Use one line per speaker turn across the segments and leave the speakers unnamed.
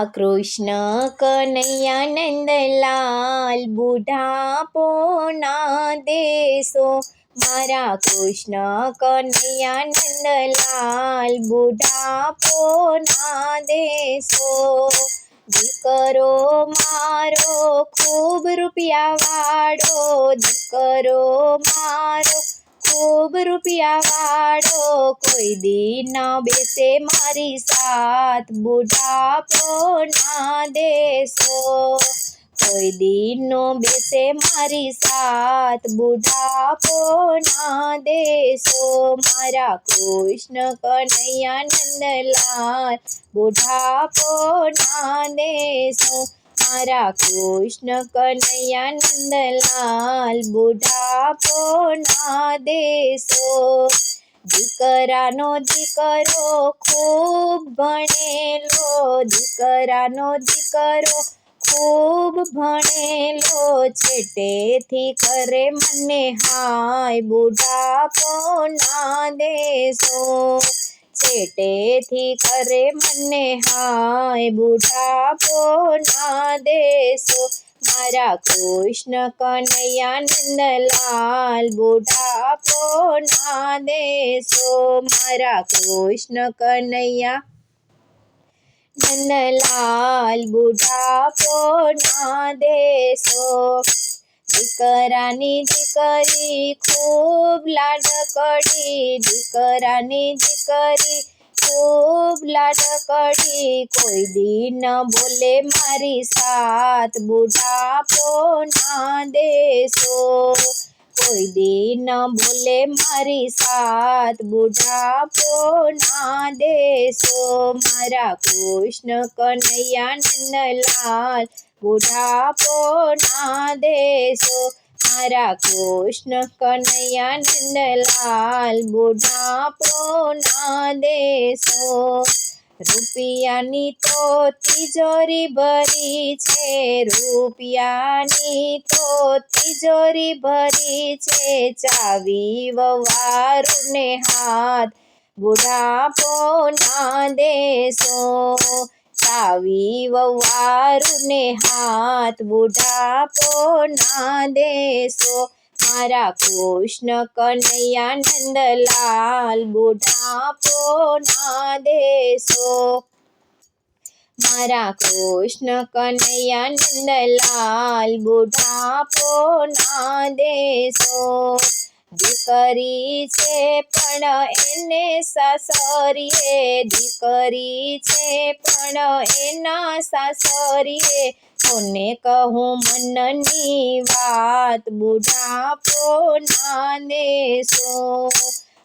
કૃષ્ણ કનૈયા નંદલાલ બુઢાપો ના દેશો। મારા કૃષ્ણ કનૈયા નંદલાલ બુઢાપો ના દેશો। દીકરો મારો ખૂબ રૂપિયા વાળો, દીકરો મારો ખૂબ રૂપિયા વાળો, કોઈ દી ન બેસે મારી સાથ બુઢાપો ના દેશો। કોઈ દી નો બેસે મારી સાથ બુઢાપો ના દેશો। મારા કૃષ્ણ કનૈયા નંદલાલ બુઢાપો ના દેશો। મારા કૃષ્ણ કનૈયા નંદલાલ બુઢાપો ના દેશો। દીકરાનો દીકરો ખૂબ ભણેલો, દીકરાનો દીકરો ખૂબ ભણેલો, છેટેથી કરે મને હાય બુઢાપો ના દેશો। છેટેથી કરે મને હાય બુઢાપો ના દેશો। મારા કૃષ્ણ કનૈયા નંદલાલ બુઢાપો ના દેશો। મારા કૃષ્ણ કનૈયા નંદલાલ બુઢાપો ના દેશો। દીકરાની દીકરી ખૂબ લાડકડી, દીકરાની દીકરી ખૂબ લાડકડી, કોઈ દી ન બોલે મારી સાથ બુઢાપો ના દેશો। કોઈ દી ન બોલે મારી સાથ બુઢાપો ના દેશો। મારા કૃષ્ણ કનૈયા નંદલાલ બુઢાપો ના દેશો। મારા કૃષ્ણ કનૈયા નંદલાલ બુઢાપો ના દેશો। રૂપિયાની તો તિજોરી ભરી છે, રૂપિયાની તો તિજોરી ભરી છે, ચાવી વવારુને હાથ બુઢાપો ના દેશો। ચાવી વવારુને હાથ બુઢાપો ના દેશો। મારા કૃષ્ણ કનૈયા નંદલાલ બુઢાપો ના દેશો। મારા કૃષ્ણ કનૈયા નંદલાલ બુઢાપો ના દેશો। દીકરી છે પણ એને સાસરીએ, દીકરી છે પણ એના સાસરીએ, કોને કહું મનની વાત બુઢાપો ના દેશો।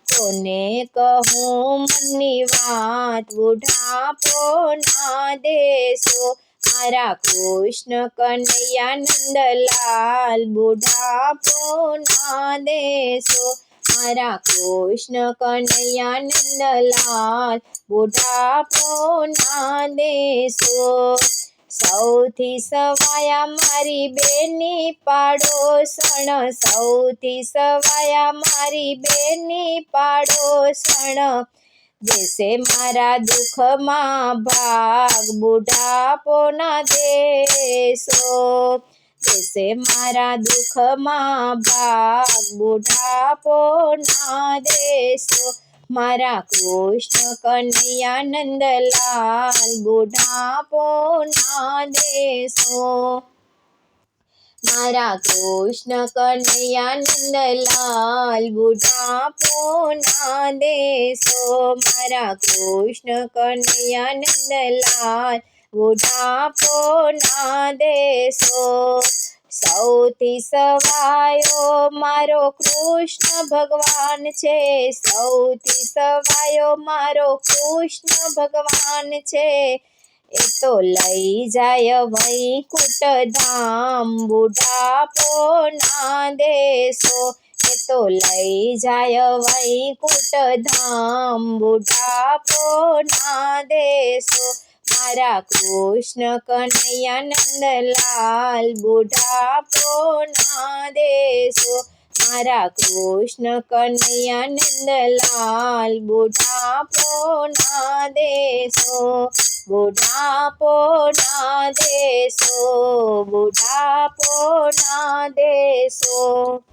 કોને કહું મનની વાત બુઢાપો ના દેશો। મારા કૃષ્ણ કનૈયા નંદલાલ બુઢાપો ના દેશો। મારા કૃષ્ણ કનૈયા નંદલાલ બુઢાપો ના દેશો। સૌથી સવાયા મારી બેની પાડોસણ, સૌથી સવાયા મારી બેની પાડોસણ, દેશે મારા દુઃખમાં ભાગ બુઢાપો ના દેશો। દેશે મારા દુઃખમાં ભાગ બુઢાપો ના દેશો। મારા કૃષ્ણ કનૈયા નંદલાલ બુઢાપો ના દેશો। મારા કૃષ્ણ કનૈયા નંદલાલ બુઢાપો ના દેશો। મારા કૃષ્ણ કનૈયા નંદલાલ બુઢાપો ના દેશો। સૌથી સવાયો મારો કૃષ્ણ ભગવાન છે, સૌથી સવાયો મારો કૃષ્ણ ભગવાન છે, એ તો લઈ જાય વૈકુંઠ ધામ બુઢાપો ના દેશો। એ તો લઈ જાય વૈકુંઠ ધામ બુઢાપો ના દેશો। મારા કૃષ્ણ કનૈયા નંદલાલ બુઢાપો ના દેશો। મારા કૃષ્ણ કનૈયા નંદલાલ બુઢાપો ના દેશો। બુઢાપો ના દેશો, બુઢાપો ના દેશો.